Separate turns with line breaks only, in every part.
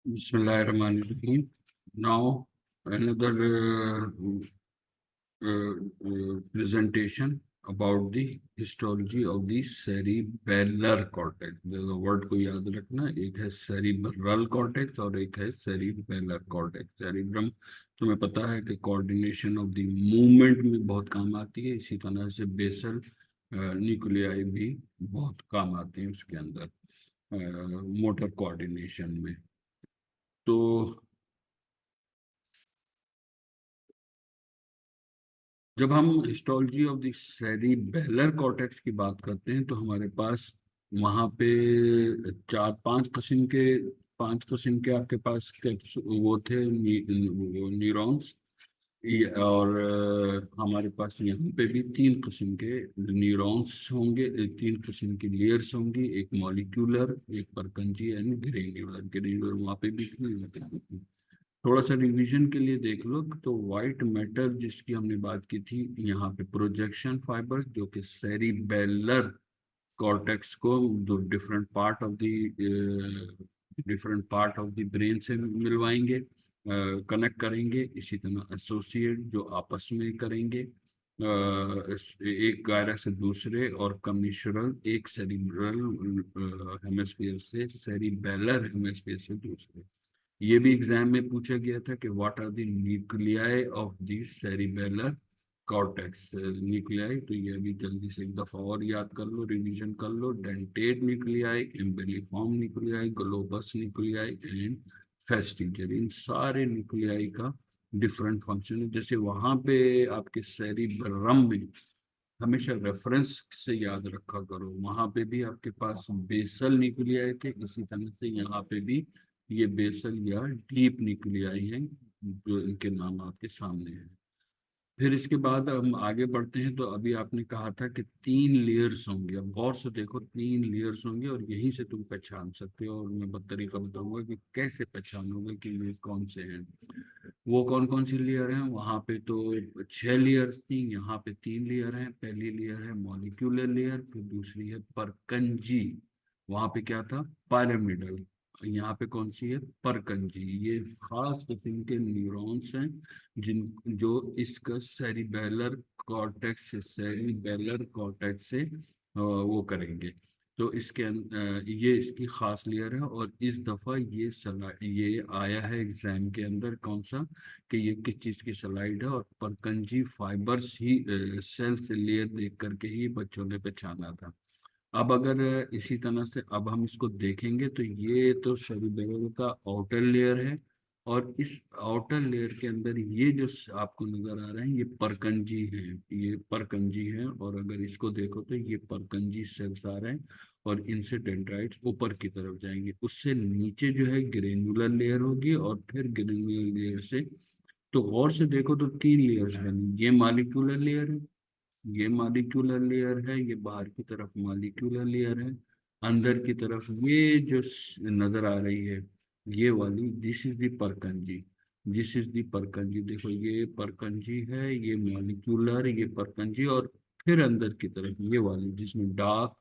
Bismillahirrahmanirrahim. Now another presentation about the histology of the cerebellar cortex. The word को याद रखना, एक है cerebral cortex और एक है cerebellar cortex. Cerebrum तुम्हें पता है कि coordination of the movement में बहुत काम आती है, इसी तरह से basal न्यूक्लियाई भी बहुत काम आती है उसके अंदर मोटर कोऑर्डिनेशन में। तो जब हम histology of the cerebellar cortex की बात करते हैं तो हमारे पास वहाँ पे चार पांच किस्म के आपके पास वो थे न्यूरॉन्स। और हमारे पास यहाँ पे भी तीन किस्म के न्यूरॉन्स होंगे, तीन किस्म की लेयर्स होंगी, एक मॉलिक्यूलर, एक परकंजी एंड ग्रेन्युलर। ग्रेन्युलर वहाँ पे भी थी। थोड़ा सा रिवीजन के लिए देख लो तो वाइट मैटर जिसकी हमने बात की थी, यहाँ पे प्रोजेक्शन फाइबर्स जो कि सेरिबेलर कॉर्टेक्स को different part of the brain से मिलवाएंगे, कनेक्ट करेंगे। इसी तरह एसोसिएट जो आपस में करेंगे एक गायरा से दूसरे, और कमिश्रल एक सेरिब्रल हेमिस्फीयर से सेरिबेलर हेमिस्फीयर से दूसरे। ये भी एग्जाम में पूछा गया था कि what are the nuclei of the cerebellar cortex nuclei. तो ये भी जल्दी से एक दफा और याद कर लो, रिवीजन कर लो। Dentate nuclei, emboliform nuclei, globose nuclei and fastigial. इन सारे न्यूक्लियाई का डिफरेंट फंक्शन है। जैसे वहां पे आपके सेरिब्रम में हमेशा रेफरेंस से याद रखा करो, वहां पे भी आपके पास बेसल न्यूक्लियाई थे, इसी तरह से यहाँ पे भी ये बेसल या डीप न्यूक्लियाई हैं जो इनके नाम आपके सामने हैं। फिर इसके बाद हम आगे बढ़ते हैं। तो अभी आपने कहा था कि तीन लेयर्स होंगे, अब गौर से देखो, तीन लेयर्स होंगे और यहीं से तुम पहचान सकते हो। और मैं तरीका बताऊंगा कि कैसे पहचानोगे कि ये कौन से हैं। वो कौन कौन सी लेयर हैं, वहां पे तो छह लेयर्स थी, यहाँ पे तीन लेयर हैं। पहली लेयर है मॉलिक्यूलर लेयर, फिर दूसरी है परकंजी। वहां पे क्या था, पैरामिडल। यहाँ पे कौन सी है, परकंजी। ये खास किस्म के न्यूरॉन्स हैं जिन जो इसका सेरिबेलर कॉर्टेक्स से वो करेंगे। तो ये इसकी खास लेयर है। और इस दफा ये आया है एग्जाम के अंदर कौन सा, कि ये किस चीज की स्लाइड है। और परकंजी फाइबर्स ही सेल से लेयर देख करके ही बच्चों ने पहचाना था। अब अगर इसी तरह से अब हम इसको देखेंगे तो ये तो सेरिबेरल का आउटर लेयर है। और इस आउटर लेयर के अंदर ये जो आपको नजर आ रहे हैं, ये परकंजी हैं, ये परकंजी हैं। और अगर इसको देखो तो ये परकंजी सेल्स आ रहे हैं और इनसे डेंड्राइट्स ऊपर की तरफ जाएंगे। उससे नीचे जो है ग्रेनुलर लेयर होगी, और फिर ग्रेनुलर लेयर से, तो गौर से देखो तो तीन लेयर्स बनी। ये मॉलिक्यूलर लेयर है, ये मॉलिक्यूलर लेयर है, ये बाहर की तरफ मॉलिक्यूलर लेयर है। अंदर की तरफ ये जो नजर आ रही है, ये वाली, this is the Purkinje. This is the Purkinje. देखो ये परकंजी है, ये मॉलिक्यूलर, ये परकंजी। और फिर अंदर की तरफ ये वाली जिसमें डार्क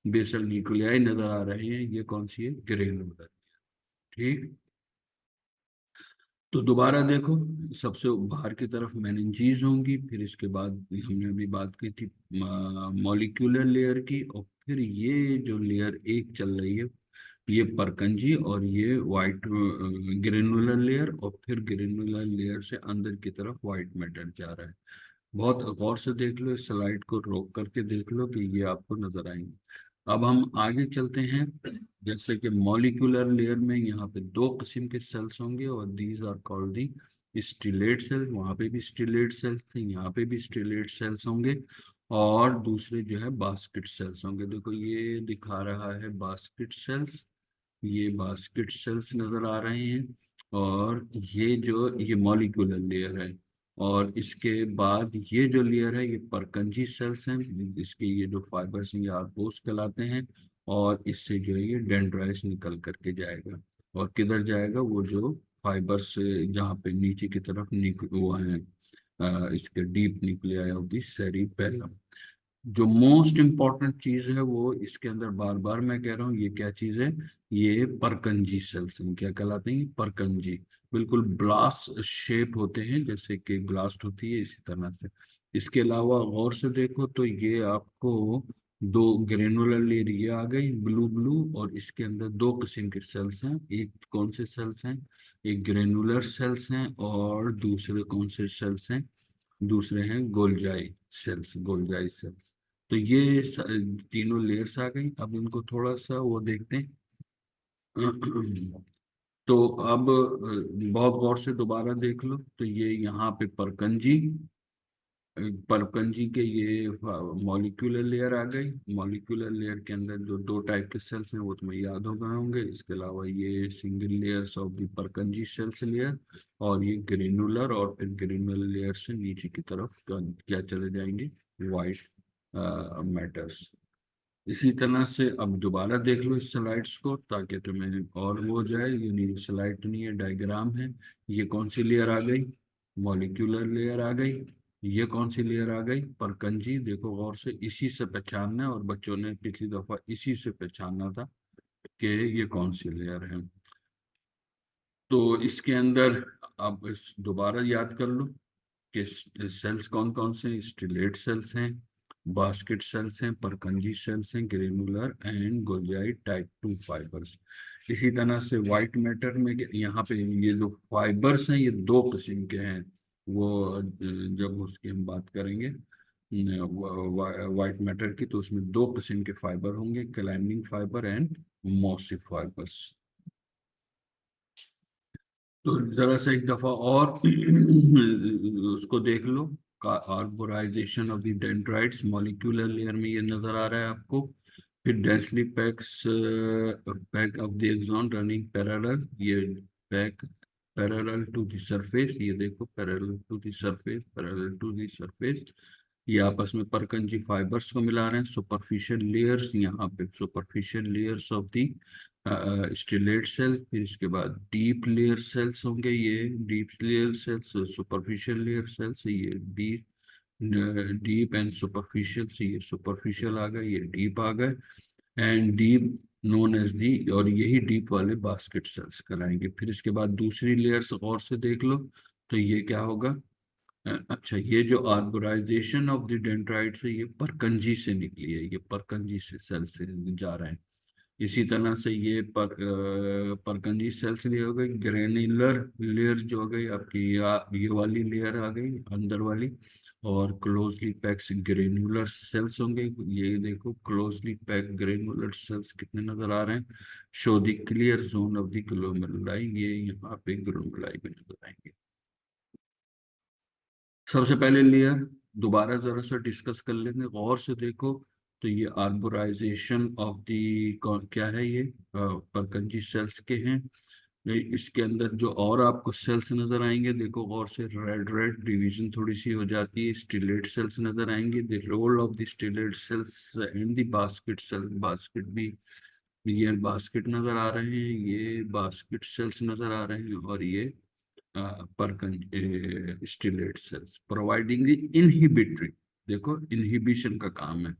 बेसल न्यूक्लियाई नजर आ रहे हैं, ये कौन सी है, ग्रेनुलर। ठीक। तो दोबारा देखो, सबसे बाहर की तरफ मेनिंजीज होंगी, फिर इसके बाद हमने अभी बात की थी मॉलिक्यूलर लेयर की, और फिर ये जो लेयर एक चल रही है, ये परकंजी, और ये वाइट ग्रेनुलर लेयर। और फिर ग्रेनुलर लेयर से अंदर की तरफ वाइट मैटर जा रहा है। बहुत गौर से देख लो, इस स्लाइड को रोक करके देख लो कि ये आपको नजर आएंगे। अब हम आगे चलते हैं। जैसे कि मॉलिक्यूलर लेयर में यहाँ पे दो किस्म के सेल्स होंगे, और these are called the stellate cells. वहाँ पे भी स्टिलेट सेल्स थे, यहाँ पे भी स्टिलेट सेल्स होंगे। और दूसरे जो है बास्केट सेल्स होंगे। देखो ये दिखा रहा है बास्केट सेल्स, ये बास्केट सेल्स नजर आ रहे हैं। और ये मॉलिक्यूलर लेयर है। और इसके बाद ये जो लेयर है, ये परकंजी सेल्स हैं। इसके ये जो फाइबर्स हैं, ये आर्पोस कहलाते हैं। और इससे जो है ये डेंड्राइट्स निकल करके जाएगा। और किधर जाएगा, वो जो फाइबर्स जहाँ पे नीचे की तरफ निकल हुआ है, इसके deep nuclei of the cerebellum. जो मोस्ट इम्पॉर्टेंट चीज है वो इसके अंदर, बार बार मैं कह रहा हूँ, ये क्या चीज है, ये परकंजी सेल्स हैं। क्या कहलाते हैं? परकंजी। बिल्कुल ब्लास्ट शेप होते हैं, जैसे कि ब्लास्ट होती है इसी तरह से। इसके अलावा गौर से देखो तो ये आपको दो ग्रेनुलर लेयर ये आ गई ब्लू ब्लू, और इसके अंदर दो किस्म के सेल्स हैं। एक कौन से सेल्स हैं? एक ग्रेनुलर सेल्स हैं, और दूसरे कौन से सेल्स हैं? दूसरे हैं गोल्जाई सेल्स, गोल्जाई सेल्स। तो ये तीनों लेयर्स आ गई। अब इनको थोड़ा सा वो देखते हैं। तो अब बहुत गौर से दोबारा देख लो तो ये यहाँ पे परकंजी, परकंजी के ये मॉलिक्यूलर लेयर आ गई। मॉलिक्यूलर लेयर के अंदर जो दो टाइप के सेल्स हैं वो तुम्हें याद हो गए होंगे। इसके अलावा ये single layers of the Purkinje cells layer, और ये ग्रेनुलर, और फिर ग्रेनुलर लेयर से नीचे की तरफ क्या चले जाएंगे? White matters. इसी तरह से अब दोबारा देख लो इस स्लाइड्स को, ताकि तुम्हें और वो हो जाए। ये नहीं स्लाइड तो नहीं है, डायग्राम है। ये कौन सी लेयर आ गई? मॉलिक्यूलर लेयर आ गई। ये कौन सी लेयर आ गई? परकंजी। देखो गौर से, इसी से पहचानना है, और बच्चों ने पिछली दफा इसी से पहचाना था कि ये कौन सी लेयर है। तो इसके अंदर अब दोबारा याद कर लो कि सेल्स कौन कौन से? स्टिलेट सेल्स हैं, बास्केट सेल्स हैं, परकंजी सेल्स हैं, ग्रेनुलर एंड गोल्जाई टाइप 2 फाइबर्स। इसी तरह से व्हाइट मैटर में यहाँ पे ये जो फाइबर्स हैं ये दो किस्म के हैं। वो जब उसकी हम बात करेंगे व्हाइट मैटर की, तो उसमें दो किस्म के फाइबर होंगे, climbing fibre and mossy fibres. तो जरा सा एक दफा और उसको देख लो। Carbonisation of the dendrites, molecular layer में ये नजर आ रहा है आपको। फिर densely packs pack of the axon running parallel, ये pack parallel to the surface, ये देखो parallel to the surface, parallel to the surface. ये आपस में परकंजी फाइबर्स को मिला रहे हैं। सुपरफिशियल लेयर्स, यहाँ पे superficial layers of the stellate cell. फिर इसके बाद डीप लेयर सेल्स होंगे, ये deep layer cells, superficial layer cells, ये डीप डीप एंड सुपरफिशियल से, ये सुपरफिशियल आ गए, ये डीप आ गए। And deep known as the, और यही डीप वाले बास्केट सेल्स कराएंगे। फिर इसके बाद दूसरी लेयर्स और से देख लो तो ये क्या होगा? अच्छा, ये जो आर्बोराइजेशन ऑफ द डेंड्राइट्स है ये परकंजी से निकली है, ये परकंजी से सेल से जा रहे हैं। इसी तरह से ये परकंजी सेल्स लिए हो गई। ग्रेनुलर लेयर जो हो गई आपकी, ये वाली लेयर आ गई अंदर वाली। और क्लोजली पैक्स ग्रेनुलर सेल्स होंगे, ये देखो क्लोजली पैक ग्रेनुलर सेल्स कितने नजर आ रहे हैं? Show the clear zone of the glomeruli, ये यहाँ पे ग्लोमेरुलाई में नजर आएंगे। सबसे पहले लेयर दोबारा जरा सा डिस्कस कर लेंगे, गौर से देखो। तो ये आर्बोराइजेशन ऑफ दी क्या है? ये परकंजी सेल्स के हैं। इसके अंदर जो और आपको सेल्स नजर आएंगे, देखो गौर से, रेड रेड डिवीजन थोड़ी सी हो जाती है। स्टिलेट सेल्स नजर आएंगे, the role of the stellate cells in the basket cell, basket भी, ये बास्केट नजर आ रहे हैं, ये बास्केट सेल्स नजर आ रहे हैं, और ये stellate cells providing the inhibitory. देखो इनहिबिशन का काम है,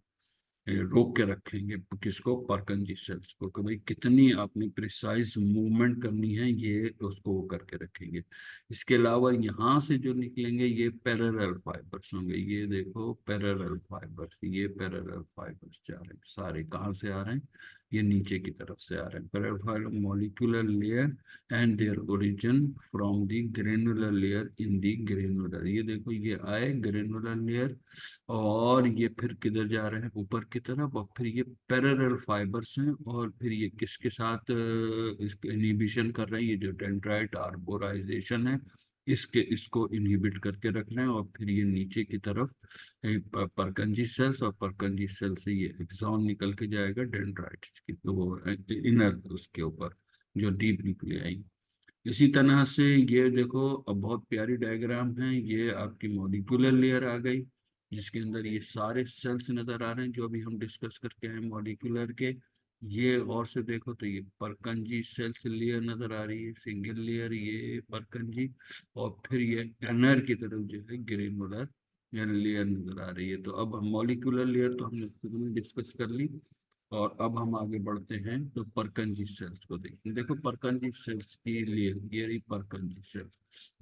रोक के रखेंगे किसको? परकंजी सेल्स को, कि भाई कितनी आपने प्रिसाइज मूवमेंट करनी है, ये उसको वो करके रखेंगे। इसके अलावा यहाँ से जो निकलेंगे ये पैरेलल फाइबर्स होंगे, ये देखो पैरेलल फाइबर्स, ये पैरेलल फाइबर्स जा रहे हैं, सारे कहाँ से आ रहे हैं? ये नीचे की तरफ से आ रहे हैं। Parallel fibre molecular layer and their origin from the granular layer in the granular, ये देखो ये आए ग्रेनुलर लेयर, और ये फिर किधर जा रहे हैं? ऊपर की तरफ। और फिर ये पैरेलल फाइबर्स हैं, और फिर ये किसके साथ इसके इनहिबिशन कर रहे हैं? ये जो डेंड्राइट आर्बोराइजेशन है इसके, इसको इनहिबिट करके रख रहे हैं। और फिर ये नीचे की तरफ परकंजी सेल्स, और परकंजी सेल से ये एक्सॉन निकल के जाएगा डेंड्राइट की, तो वो इनर उसके ऊपर जो डीप निकले आई। इसी तरह से ये देखो, अब बहुत प्यारी डायग्राम है, ये आपकी मॉलिक्यूलर लेयर आ गई, जिसके अंदर ये सारे सेल्स नजर आ रहे हैं जो अभी हम डिस्कस करके आए मॉलिक्यूलर के। ये और से देखो तो ये परकंजी सेल्स लेयर नजर आ रही है, सिंगल लेयर, ये परकंजी। और फिर ये इनर की तरफ जो है ग्रेनुलर लेयर नजर आ रही है। तो अब हम मॉलिक्यूलर लेयर तो हमने शुरू में डिस्कस कर ली, और अब हम आगे बढ़ते हैं तो परकंजी सेल्स को देखते हैं। देखो परकंजी सेल्स की लेयर, ये रही परकंजी सेल्स,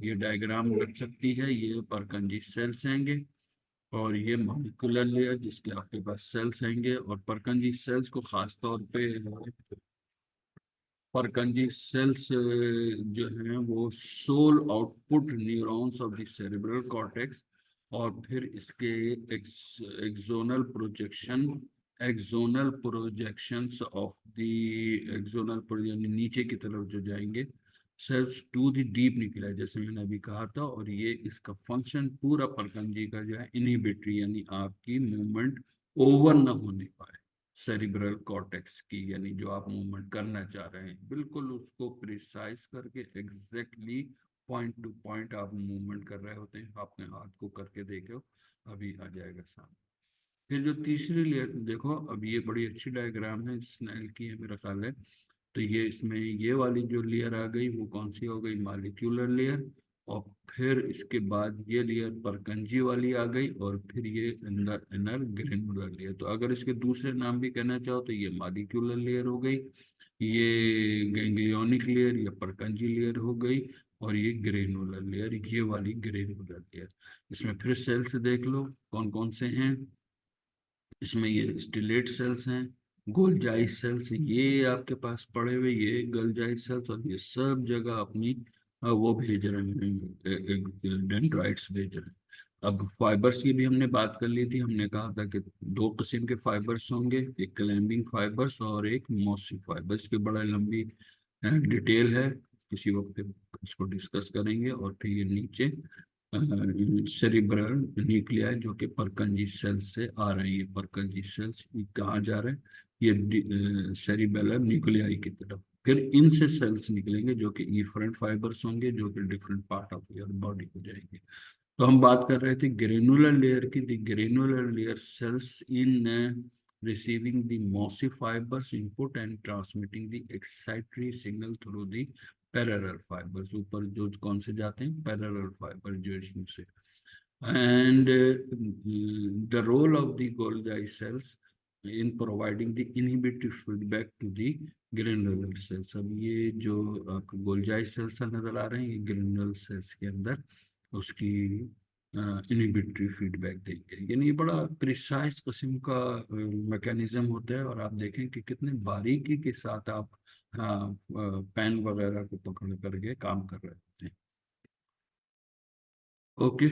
ये डायग्राम लग सकती है, ये परकंजी सेल्स हैंगे, और ये मॉलिक्यूलर लेयर जिसके आपके पास सेल्स हैंगे। और परकंजी सेल्स को खास तौर पे, परकंजी सेल्स जो हैं वो sole output neurons of the cerebral cortex, और फिर इसके axonal projection, axonal projections of the axonal, यानी नीचे की तरफ जो जाएंगे सेल्स टू द डीप निकला, जैसे मैंने अभी कहा था। और ये इसका फंक्शन पूरा परकंजी का जो है इनहिबिटरी, यानी आपकी मूवमेंट ओवर न होने पाए सेरिब्रल कॉर्टेक्स की, यानी जो आप मूवमेंट करना चाह रहे हैं बिल्कुल उसको प्रिसाइज करके एग्जैक्टली पॉइंट टू पॉइंट आप मूवमेंट कर रहे होते हैं। आपने हाथ को करके देखो, अभी आ जाएगा सामने। फिर जो तीसरी लेयर देखो, अब ये बड़ी अच्छी डायग्राम है, स्नेल की है मेरा ख्याल है। तो ये इसमें ये वाली जो लेयर आ गई वो कौन सी हो गई, मॉलिक्यूलर लेयर। और फिर इसके बाद ये लेयर परकंजी वाली आ गई, और फिर ये अंदर इनर ग्रेनुलर लेयर। तो अगर इसके दूसरे नाम भी कहना चाहो तो ये मॉलिक्यूलर लेयर हो गई, ये गैंग्लियोनिक लेयर या परकंजी लेयर हो गई, और ये ग्रेनुलर लेयर, ये वाली ग्रेनुलर लेयर। इसमें फिर सेल्स देख लो कौन कौन से हैं। इसमें ये स्टिलेट सेल्स हैं, गोल्जाई सेल्स ये आपके पास पड़े हुए, ये गोल्जाई सेल्स, और ये सब जगह अपनी वो भेज रहे हैं, डेंड्राइट्स भेज रहे हैं। अब फाइबर्स की भी हमने बात कर ली थी, हमने कहा था कि दो किस्म के फाइबर्स होंगे, एक क्लाइंबिंग फाइबर्स और एक मॉसी फाइबर्स की बड़ा लंबी डिटेल है, किसी वक्त इसको डिस्कस करेंगे। और फिर ये नीचे सेरिब्रल न्यूक्लियाई जो कि परकंजी सेल्स से आ रही है। परकंजी सेल्स कहाँ जा रहे हैं, ये सेरिबेलर न्यूक्लियाई की तरफ। फिर इनसे सेल्स निकलेंगे जो कि इफरेंट फाइबर्स होंगे, जो कि different part of your body को जाएंगे। तो हम बात कर रहे थे ग्रेनुलर लेयर की। The granular layer cells in receiving the mossy fibers input and transmitting the excitatory signal through the parallel fibers, ऊपर जो कौन से जाते हैं, parallel fiber जो इसमें से। And the role of the Golgi cells in providing the inhibitory feedback to the granular cells। अब ये जो आपको गोल्जाई सेल्स नजर आ रहे हैं, ये ग्रेनुलर सेल्स के अंदर उसकी इनहिबिटरी फीडबैक देंगे। यानी ये बड़ा प्रिसाइज किस्म का मैकेनिज्म होता है, और आप देखें कि कितने बारीकी के साथ आप पेन वगैरह को पकड़ करके काम कर रहे होते हैं। ओके।